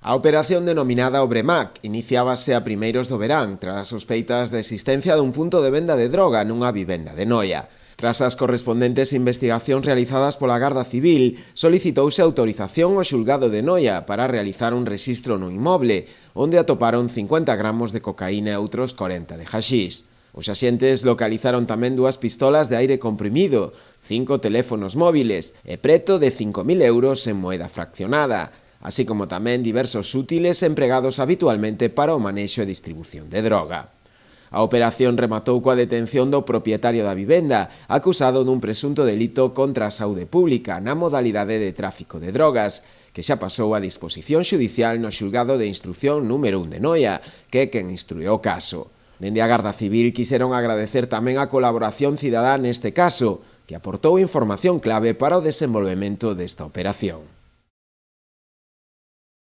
A operación denominada Obremac iniciábase a primeiros do verán tras as sospeitas de existencia dun punto de venda de droga nunha vivenda de Noia. Tras as correspondentes investigacións realizadas pola Garda Civil, solicitouse autorización ao xulgado de Noia para realizar un rexistro no inmoble, onde atoparon 50 gramos de cocaína e outros 40 de haxís. Os axentes localizaron tamén 2 pistolas de aire comprimido, 5 teléfonos móviles e preto de 5.000 euros en moeda fraccionada, así como tamén diversos útiles empregados habitualmente para o manexo e distribución de droga. A operación rematou coa detención do propietario da vivenda, acusado dun presunto delito contra a saúde pública na modalidade de tráfico de drogas, que xa pasou a disposición xudicial no xulgado de instrucción número 1 de Noia, que é quen instruiu o caso. Dende a Garda Civil quixeron agradecer tamén a colaboración cidadá neste caso, que aportou información clave para o desenvolvemento desta operación.